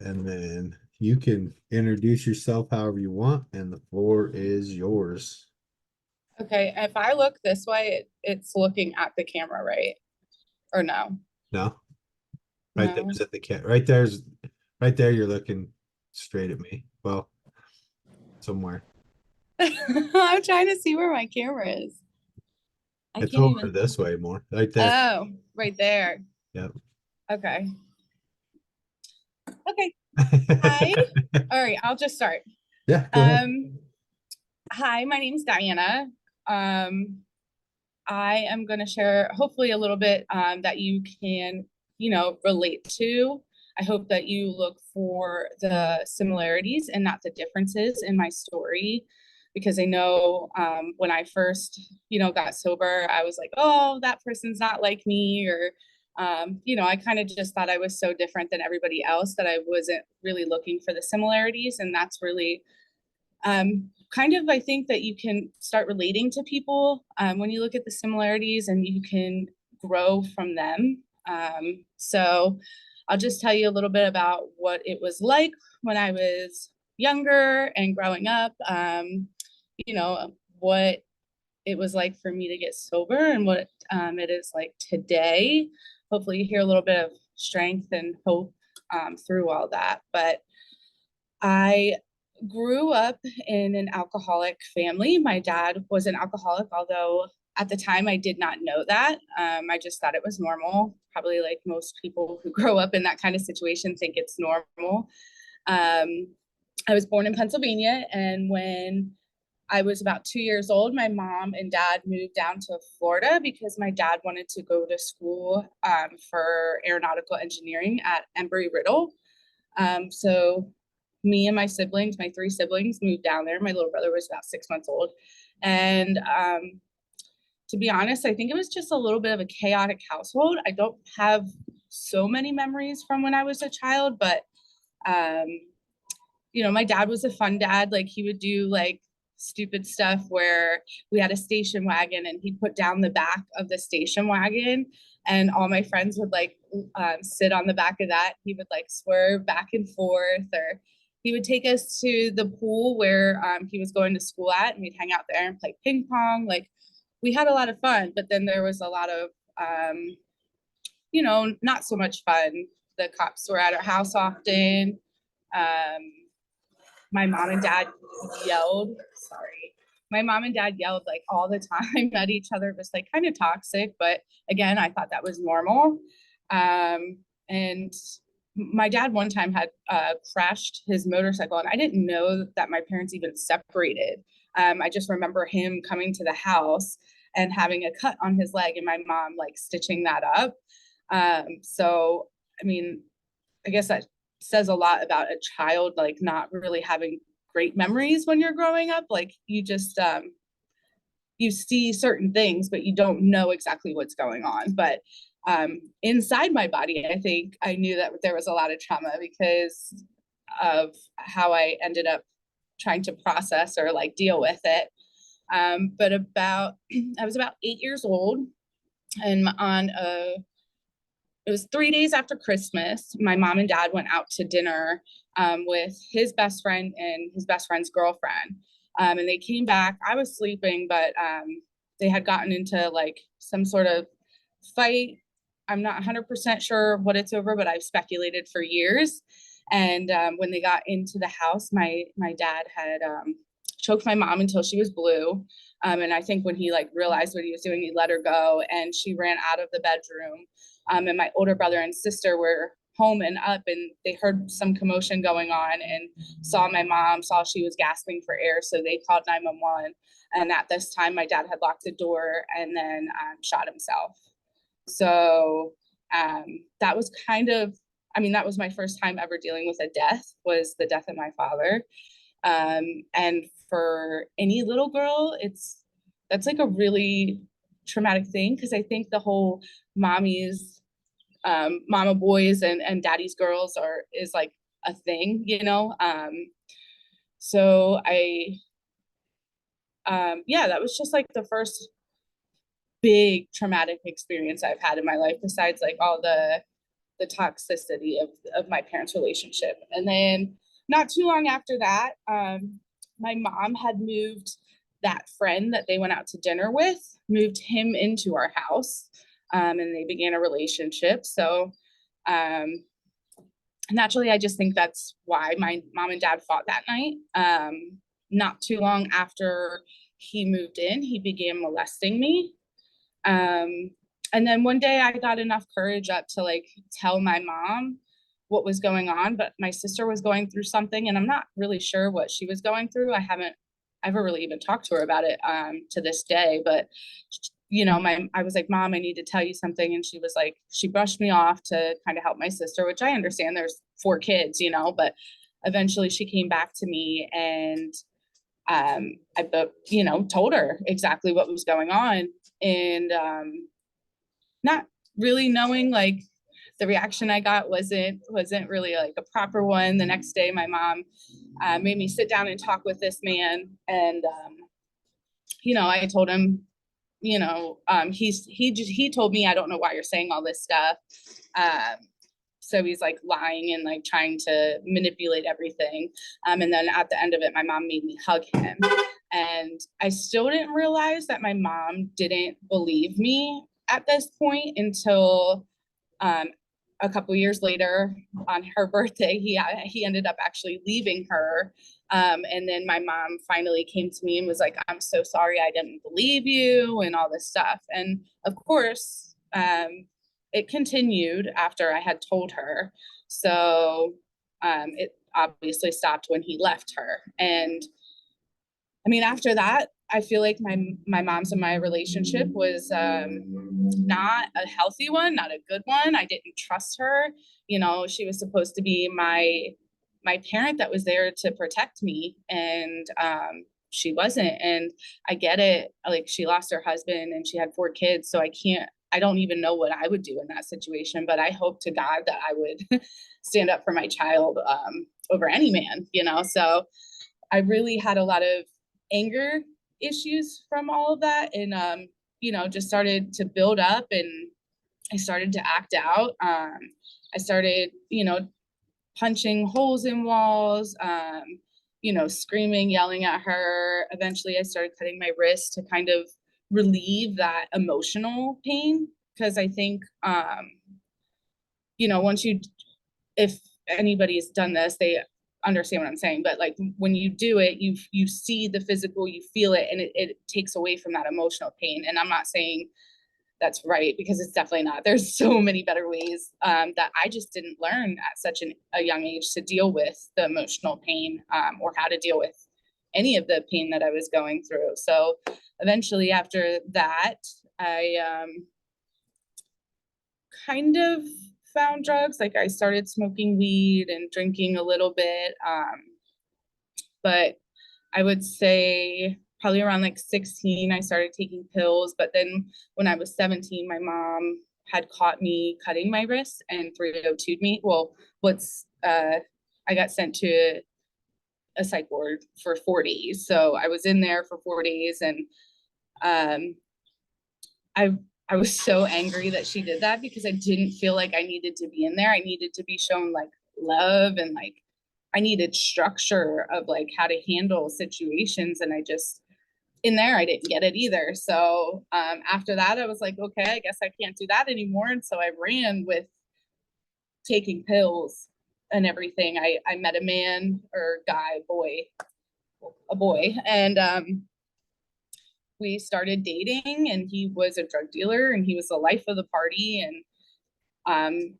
and then you can introduce yourself however you want, and the floor is yours. Okay, if I look this way, it's looking at the camera, right? Or no? No, right No. there's at the cat. Right there. You're looking straight at me. Well, somewhere. I'm trying to see where my camera is. I It's can't over even. this way more. Right there. Oh, right there. Yep. Okay. Okay. Hi. All right, I'll just start. Yeah, go ahead. Um, Hi, my name's Diana. Um, I am going to share hopefully a little bit that you can, relate to. I hope that you look for the similarities and not the differences in my story, because I know when I first, got sober, I was like, oh, that person's not like me, or, I kind of just thought I was so different than everybody else that I wasn't really looking for the similarities. And that's really kind of, I think that you can start relating to people when you look at the similarities and you can grow from them. So I'll just tell you a little bit about what it was like when I was younger and growing up, what it was like for me to get sober and what it is like today. Hopefully, you hear a little bit of strength and hope through all that. But I grew up in an alcoholic family. My dad was an alcoholic, although at the time I did not know that. I just thought it was normal. Probably like most people who grow up in that kind of situation think it's normal. Um, I was born in Pennsylvania, and when I was about 2 years old, my mom and dad moved down to Florida because my dad wanted to go to school for aeronautical engineering at Embry Riddle. So me and my siblings, my three siblings, moved down there. My little brother was about 6 months old. And to be honest, I think it was just a little bit of a chaotic household. I don't have so many memories from when I was a child, but um, my dad was a fun dad. Like he would do like stupid stuff where we had a station wagon and he'd put down the back of the station wagon and all my friends would like sit on the back of that. He would like swerve back and forth, or he would take us to the pool where he was going to school at, and we'd hang out there and play ping pong. Like we had a lot of fun, but then there was a lot of not so much fun. The cops were at our house often. um, my mom and dad yelled. Sorry. My mom and dad yelled like all the time at each other. It was like kind of toxic, but again, I thought that was normal. And my dad one time had crashed his motorcycle, and I didn't know that my parents even separated. I just remember him coming to the house and having a cut on his leg, and my mom like stitching that up. So, I mean, I guess that says a lot about a child like not really having great memories when you're growing up. Like you just you see certain things, but you don't know exactly what's going on. But inside my body, I think I knew that there was a lot of trauma because of how I ended up trying to process or like deal with it. But about I was about 8 years old, and on a it was 3 days after Christmas. My mom and dad went out to dinner with his best friend and his best friend's girlfriend. And they came back. I was sleeping, but they had gotten into like some sort of fight. I'm not 100% sure what it's over, but I've speculated for years. And when they got into the house, my dad had choked my mom until she was blue. And I think when he like realized what he was doing, he let her go, and she ran out of the bedroom. And my older brother and sister were home and up, and they heard some commotion going on and saw my mom, saw she was gasping for air, so they called 911. And at this time my dad had locked the door and then shot himself. So that was kind of, I mean, that was my first time ever dealing with a death, was the death of my father. And for any little girl, that's like a really traumatic thing, because I think the whole mommy's mama boys and daddy's girls are is like a thing, so I yeah, that was just like the first big traumatic experience I've had in my life, besides like all the the toxicity of my parents' relationship. And then not too long after that, my mom had moved that friend that they went out to dinner with, moved him into our house, and they began a relationship. So naturally, I just think that's why my mom and dad fought that night. Not too long after he moved in, he began molesting me. And then one day I got enough courage up to like tell my mom what was going on, but my sister was going through something and I'm not really sure what she was going through. I haven't ever really even talked to her about it to this day, but I was like, Mom, I need to tell you something. And she was like, she brushed me off to kind of help my sister, which I understand, there's 4 kids, but eventually she came back to me and told her exactly what was going on. And not really knowing, like, the reaction I got wasn't really like a proper one. The next day, my mom made me sit down and talk with this man. And, I told him, he told me, I don't know why you're saying all this stuff. So he's like lying and like trying to manipulate everything. And then at the end of it, my mom made me hug him. And I still didn't realize that my mom didn't believe me at this point until a couple years later on her birthday. He ended up actually leaving her. And then my mom finally came to me and was like, I'm so sorry, I didn't believe you and all this stuff. And of course, it continued after I had told her. So it obviously stopped when he left her. And I mean, after that, I feel like my mom's and my relationship was not a healthy one, not a good one. I didn't trust her. She was supposed to be my parent that was there to protect me, and she wasn't. And I get it. Like, she lost her husband and she had 4 kids, so I don't even know what I would do in that situation, but I hope to God that I would stand up for my child over any man, So I really had a lot of anger issues from all of that, and just started to build up, and I started to act out. I started punching holes in walls, screaming, yelling at her. Eventually I started cutting my wrist to kind of relieve that emotional pain, because I think if anybody's done this, they understand what I'm saying. But like, when you do it, you see the physical, you feel it, and it takes away from that emotional pain. And I'm not saying that's right, because it's definitely not. There's so many better ways that I just didn't learn at such a young age to deal with the emotional pain, or how to deal with any of the pain that I was going through. So eventually after that, I kind of found drugs. Like, I started smoking weed and drinking a little bit. But I would say probably around like 16, I started taking pills. But then when I was 17, my mom had caught me cutting my wrist and 302'd me. Well, I got sent to a psych ward for 4 days. So I was in there for 4 days, and I was so angry that she did that, because I didn't feel like I needed to be in there. I needed to be shown like love, and like I needed structure of like how to handle situations. And in there, I didn't get it either. So after that, I was like, okay, I guess I can't do that anymore. And so I ran with taking pills and everything. I met a man or guy, a boy, and we started dating, and he was a drug dealer, and he was the life of the party. And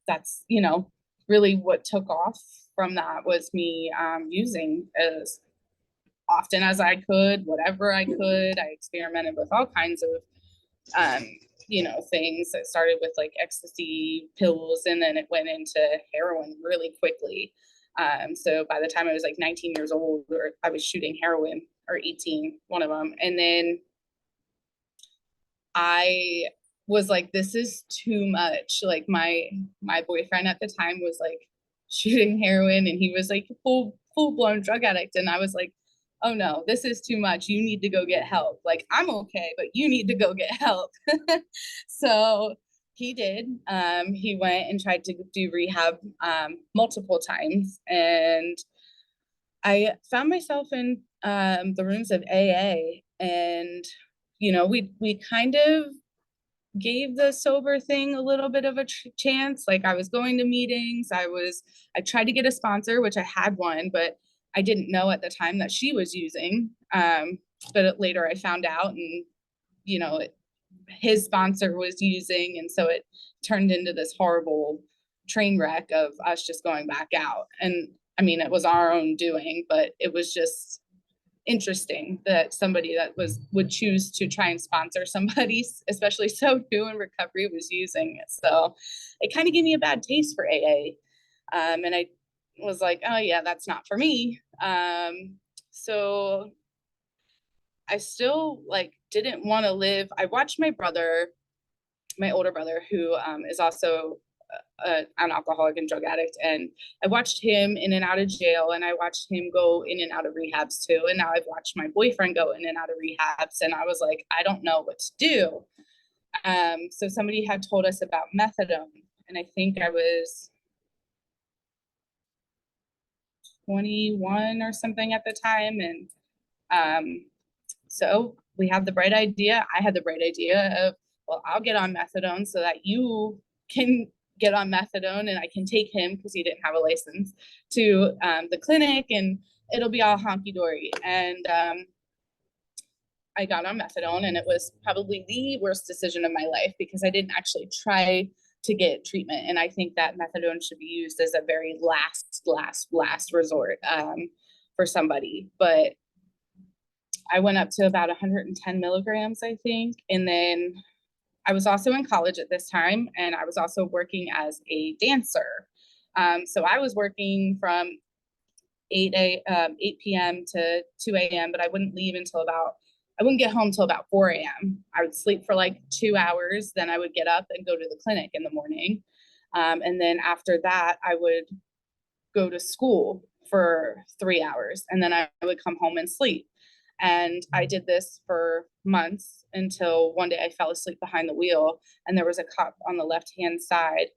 that's really what took off from that, was me using as often as I could, whatever I could. I experimented with all kinds of things. That started with like ecstasy pills, and then it went into heroin really quickly. So by the time I was like 19 years old, or I was shooting heroin, or 18, one of them. And then I was like, this is too much. Like, my boyfriend at the time was like shooting heroin, and he was like full blown drug addict. And I was like, oh no, this is too much. You need to go get help. Like, I'm okay, but you need to go get help. So He did. He went and tried to do rehab multiple times, and I found myself in the rooms of AA, and we kind of gave the sober thing a little bit of a chance. Like, I was going to meetings. I tried to get a sponsor, which I had one, but I didn't know at the time that she was using. But later I found out, and you know, his sponsor was using, and so it turned into this horrible train wreck of us just going back out. And I mean, it was our own doing, but it was just interesting that somebody that would choose to try and sponsor somebody, especially so new in recovery, was using it. So it kind of gave me a bad taste for AA. And I was like, oh yeah, that's not for me. So I still like didn't want to live. I watched my brother, my older brother, who is also an alcoholic and drug addict, and I watched him in and out of jail, and I watched him go in and out of rehabs too. And now I've watched my boyfriend go in and out of rehabs, and I was like, I don't know what to do. So somebody had told us about methadone, and I think I was 21 or something at the time, and so we had the bright idea. I had the bright idea of, well, I'll get on methadone so that you can get on methadone, and I can take him, because he didn't have a license, to the clinic, and it'll be all honky dory. And I got on methadone, and it was probably the worst decision of my life, because I didn't actually try to get treatment. And I think that methadone should be used as a very last resort for somebody. But I went up to about 110 milligrams, I think. And then I was also in college at this time, and I was also working as a dancer. So I was working from 8 p.m. to 2 a.m., but I wouldn't leave until I wouldn't get home till about 4 a.m. I would sleep for like 2 hours. Then I would get up and go to the clinic in the morning. And then after that, I would go to school for 3 hours, and then I would come home and sleep. And I did this for months, until one day I fell asleep behind the wheel, and there was a cop on the left-hand side,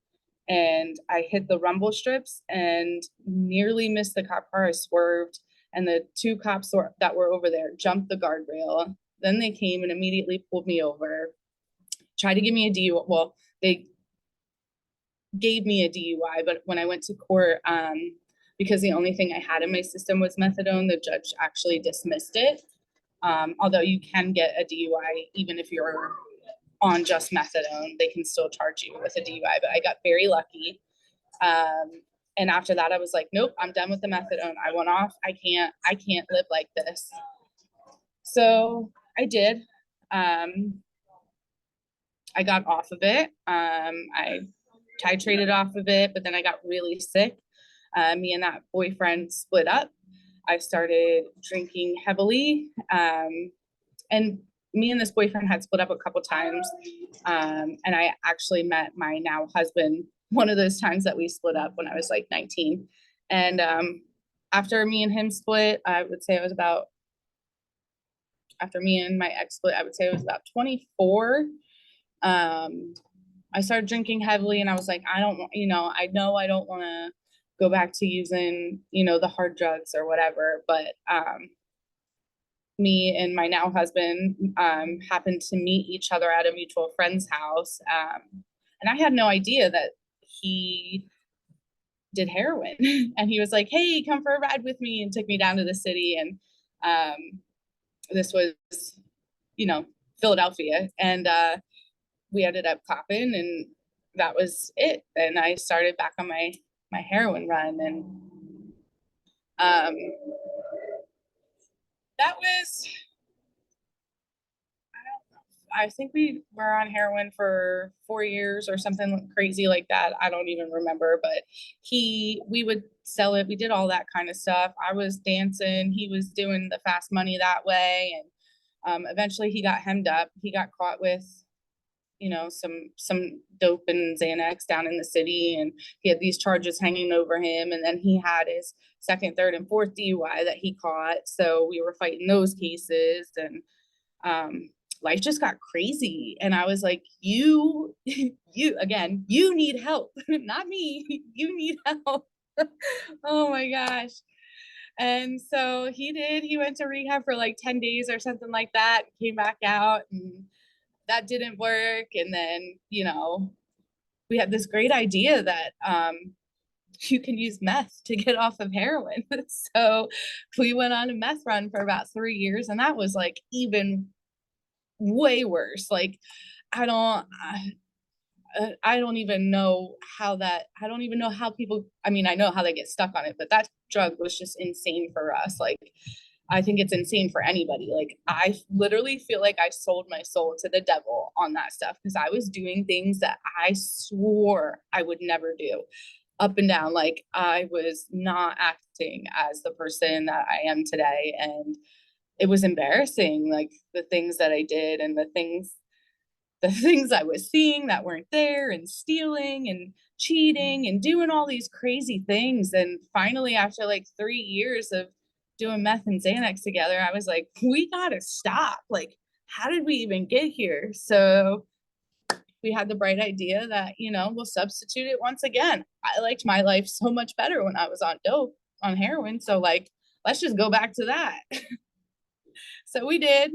and I hit the rumble strips and nearly missed the cop car. I swerved, and the two cops that were over there jumped the guardrail. Then they came and immediately pulled me over, tried to give me a DUI. Well, they gave me a DUI, but when I went to court, because the only thing I had in my system was methadone, the judge actually dismissed it. Although you can get a DUI even if you're on just methadone, they can still charge you with a DUI. But I got very lucky. And after that, I was like, nope, I'm done with the methadone. I went off. I can't live like this. So I did. I got off of it. I titrated off of it, but then I got really sick. Me and that boyfriend split up. I started drinking heavily. And me and this boyfriend had split up a couple times. And I actually met my now husband one of those times that we split up, when I was like 19. And after me and him split, I would say it was about, after me and my ex split, I would say it was about 24. I started drinking heavily, and I was like, I don't want, I know I don't want to go back to using, the hard drugs or whatever. But me and my now husband happened to meet each other at a mutual friend's house. And I had no idea that he did heroin. And he was like, hey, come for a ride with me, and took me down to the city. And this was, Philadelphia. And we ended up copping, and that was it. And I started back on my heroin run. And that was, I think we were on heroin for 4 years or something crazy like that. I don't even remember, but we would sell it. We did all that kind of stuff. I was dancing. He was doing the fast money that way. And eventually he got hemmed up. He got caught with, some dope and Xanax down in the city. And he had these charges hanging over him. And then he had his second, third, and fourth DUI that he caught. So we were fighting those cases. And life just got crazy. And I was like, you need help, not me. You need help. Oh my gosh. And so he did. He went to rehab for like 10 days or something like that, came back out, and that didn't work. And then, we had this great idea that you can use meth to get off of heroin. So we went on a meth run for about 3 years, and that was like even way worse. Like, I don't, I don't even know I don't even know how people, I mean, I know how they get stuck on it, but that drug was just insane for us. Like, I think it's insane for anybody. Like, I literally feel like I sold my soul to the devil on that stuff, because I was doing things that I swore I would never do, up and down. Like, I was not acting as the person that I am today. And it was embarrassing, like the things that I did and the things I was seeing that weren't there, and stealing and cheating and doing all these crazy things. And finally, after like 3 years of doing meth and Xanax together, I was like, we gotta stop. Like, how did we even get here? So we had the bright idea that, we'll substitute it once again. I liked my life so much better when I was on dope, on heroin. So, like, let's just go back to that. So we did.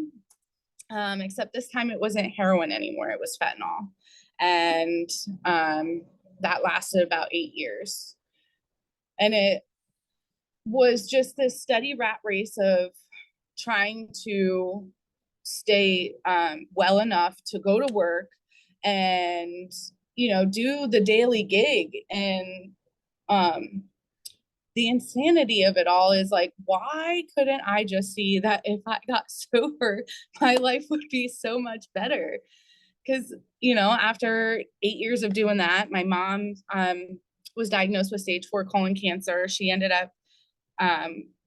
Except this time it wasn't heroin anymore, it was fentanyl. And that lasted about 8 years. And it was just this steady rat race of trying to stay well enough to go to work and, do the daily gig. And the insanity of it all is like, why couldn't I just see that if I got sober, my life would be so much better? Because, after 8 years of doing that, my mom was diagnosed with stage 4 colon cancer. She ended up,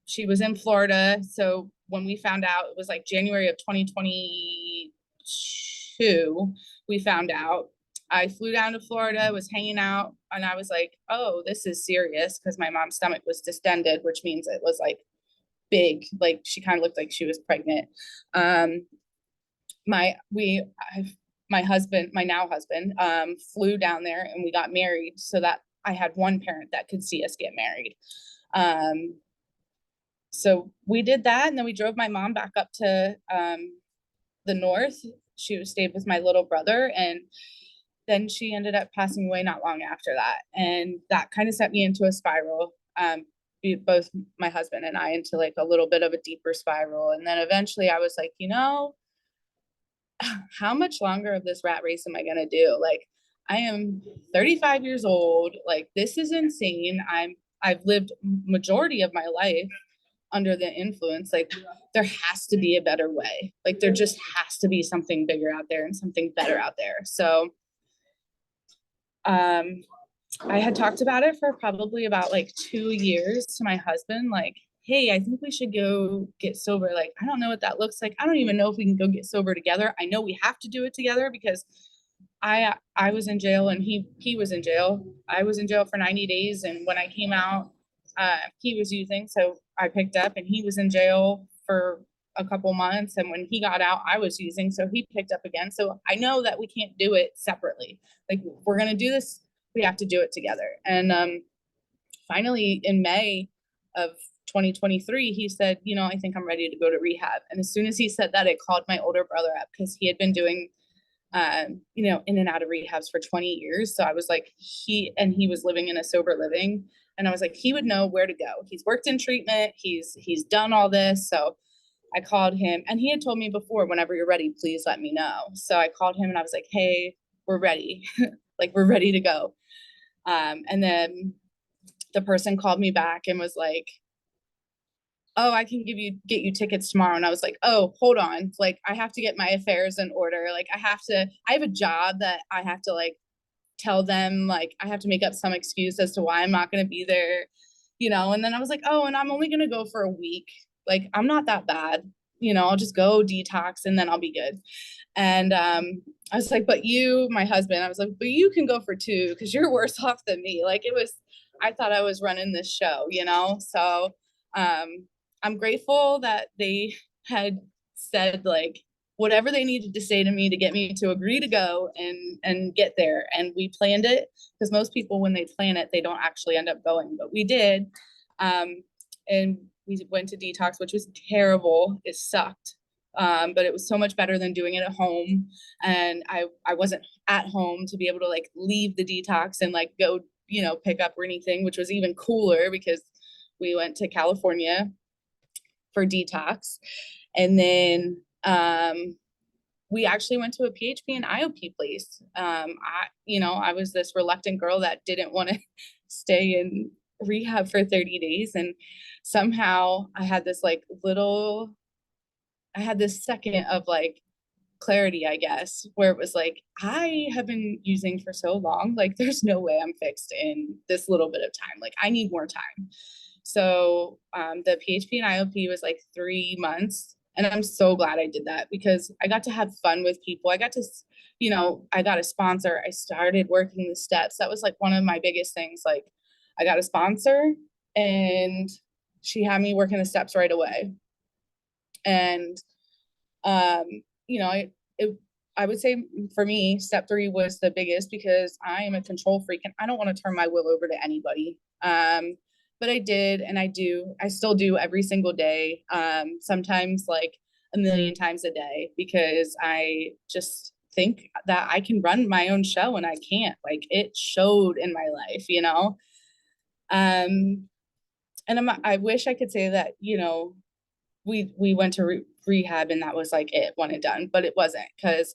she was in Florida. So when we found out, it was like January of 2022, we found out. I flew down to Florida, was hanging out, and I was like, oh, this is serious, because my mom's stomach was distended, which means it was like big. Like, she kind of looked like she was pregnant. My husband, my now husband, flew down there, and we got married so that I had one parent that could see us get married. So we did that, and then we drove my mom back up to the north. She stayed with my little brother, and then she ended up passing away not long after that. And that kind of set me into a spiral, both my husband and I, into like a little bit of a deeper spiral. And then eventually I was like, how much longer of this rat race am I going to do? Like, I am 35 years old. Like, this is insane. I've lived majority of my life under the influence. Like, there has to be a better way. Like, there just has to be something bigger out there and something better out there. So I had talked about it for probably about like 2 years to my husband, like, hey, I think we should go get sober. Like, I don't know what that looks like. I don't even know if we can go get sober together. I know we have to do it together, because I was in jail, and he was in jail. I was in jail for 90 days. And when I came out, he was using. So I picked up, and he was in jail for a couple months. And when he got out, I was using. So he picked up again. So I know that we can't do it separately. Like, if we're going to do this, we have to do it together. And finally, in May of 2023, he said, I think I'm ready to go to rehab. And as soon as he said that, I called my older brother up, because he had been doing, in and out of rehabs for 20 years. So I was like, he was living in a sober living. And I was like, he would know where to go. He's worked in treatment. He's done all this. So I called him, and he had told me before, whenever you're ready, please let me know. So I called him, and I was like, hey, we're ready. Like, we're ready to go. And then the person called me back and was like, oh, I can get you tickets tomorrow. And I was like, oh, hold on. Like, I have to get my affairs in order. Like, I have a job that I have to like tell them, like, I have to make up some excuse as to why I'm not going to be there, And then I was like, oh, and I'm only going to go for a week. Like, I'm not that bad. I'll just go detox, and then I'll be good. And I was like, but you, my husband, I was like, but you can go for 2, because you're worse off than me. Like, I thought I was running this show, So I'm grateful that they had said, like, whatever they needed to say to me to get me to agree to go and get there. And we planned it, because most people, when they plan it, they don't actually end up going, but we did. And we went to detox, which was terrible. It sucked. But it was so much better than doing it at home. And I wasn't at home to be able to like leave the detox and like go, pick up or anything, which was even cooler because we went to California for detox. And then we actually went to a PHP and IOP place. I was this reluctant girl that didn't want to stay in rehab for 30 days. And somehow I had this second of like clarity, I guess, where it was like, I have been using for so long, like there's no way I'm fixed in this little bit of time. Like I need more time. So the PHP and IOP was like 3 months. And I'm so glad I did that because I got to have fun with people. I got to, I got a sponsor. I started working the steps. That was like one of my biggest things. Like I got a sponsor and she had me working the steps right away. And, I would say for me, step 3 was the biggest because I am a control freak and I don't want to turn my will over to anybody. But I did, and I still do every single day. Sometimes like a million times a day, because I just think that I can run my own show and I can't. Like it showed in my life. And I wish I could say that, we went to rehab and that was like it, one and done, but it wasn't, because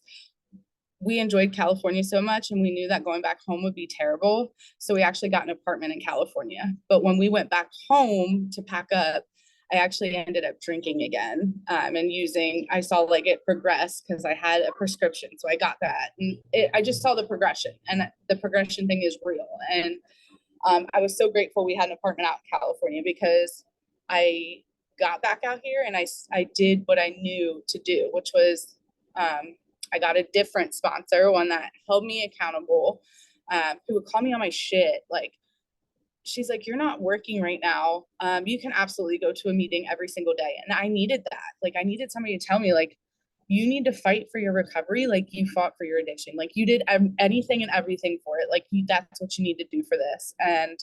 we enjoyed California so much and we knew that going back home would be terrible. So we actually got an apartment in California. But when we went back home to pack up, I actually ended up drinking again, and I saw like it progress because I had a prescription. So I got that. And I just saw the progression, and the progression thing is real. And I was so grateful we had an apartment out in California, because I got back out here and I did what I knew to do, which was I got a different sponsor, one that held me accountable, who would call me on my shit. Like, she's like, you're not working right now. You can absolutely go to a meeting every single day. And I needed that. Like, I needed somebody to tell me, like, you need to fight for your recovery. Like you fought for your addiction. Like you did anything and everything for it. Like that's what you need to do for this. And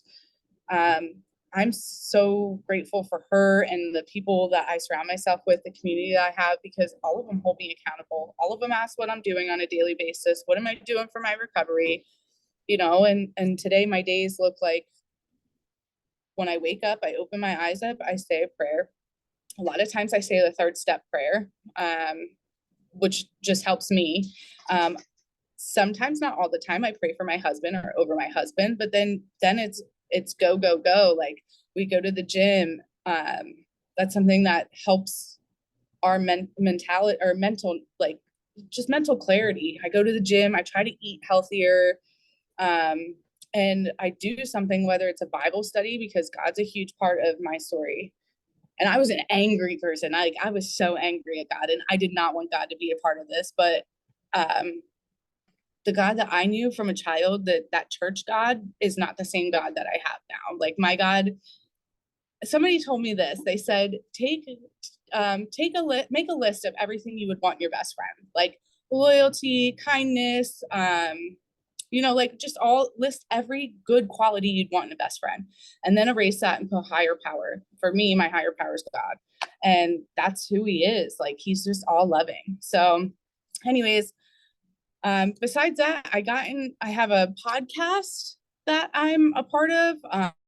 I'm so grateful for her and the people that I surround myself with, the community that I have, because all of them hold me accountable. All of them ask what I'm doing on a daily basis. What am I doing for my recovery? And today my days look like, when I wake up, I open my eyes up, I say a prayer. A lot of times I say the 3rd step prayer, which just helps me. Sometimes, not all the time, I pray for my husband or over my husband, but then it's go, go, go. Like we go to the gym. That's something that helps our mentality or mental, like just mental clarity. I go to the gym. I try to eat healthier. And I do something, whether it's a Bible study, because God's a huge part of my story. And I was an angry person. I was so angry at God, and I did not want God to be a part of this. But the God that I knew from a child, that church God, is not the same God that I have now. Like my God, somebody told me this. They said, make a list of everything you would want your best friend, like loyalty, kindness, like just all list every good quality you'd want in a best friend, and then erase that and put higher power. For me, my higher power is God, and that's who he is. Like he's just all loving. So anyways, besides that, I have a podcast that I'm a part of.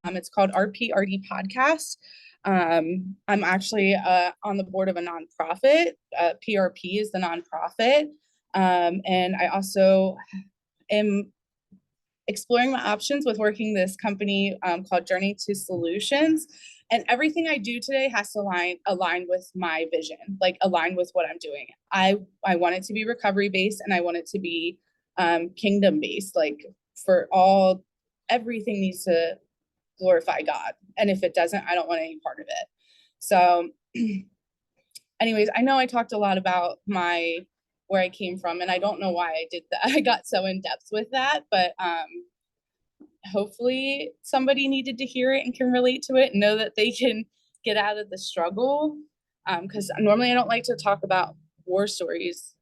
It's called RPRD Podcast. I'm actually on the board of a nonprofit. PRP is the nonprofit. And I also am exploring my options with working this company called Journey to Solutions. And everything I do today has to align with my vision, like align with what I'm doing. I want it to be recovery based, and I want it to be kingdom based. Like everything needs to glorify God. And if it doesn't, I don't want any part of it. So anyways, I know I talked a lot about where I came from, and I don't know why I did that. I got so in depth with that, but hopefully somebody needed to hear it and can relate to it and know that they can get out of the struggle. Because normally I don't like to talk about war stories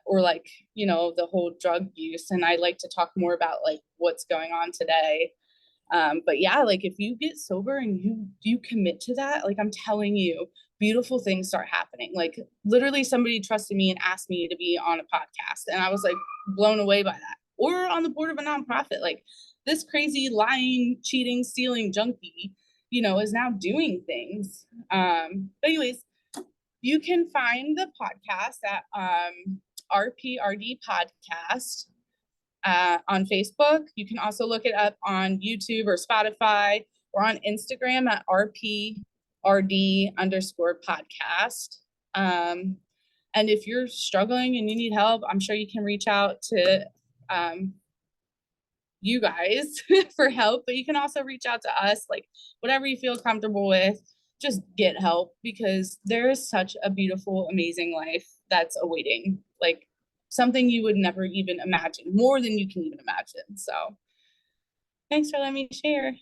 or like, you know, the whole drug use. And I like to talk more about like what's going on today. But yeah, like if you get sober and you commit to that, like I'm telling you, beautiful things start happening. Like literally somebody trusted me and asked me to be on a podcast. And I was like blown away by that. Or on the board of a nonprofit. Like this crazy lying, cheating, stealing junkie, you know, is now doing things. But anyways, you can find the podcast at RPRD Podcast on Facebook. You can also look it up on YouTube or Spotify or on Instagram at RPRD_podcast. And if you're struggling and you need help, I'm sure you can reach out to you guys for help, but you can also reach out to us, like whatever you feel comfortable with, just get help because there is such a beautiful, amazing life that's awaiting, like something you would never even imagine, more than you can even imagine. So thanks for letting me share.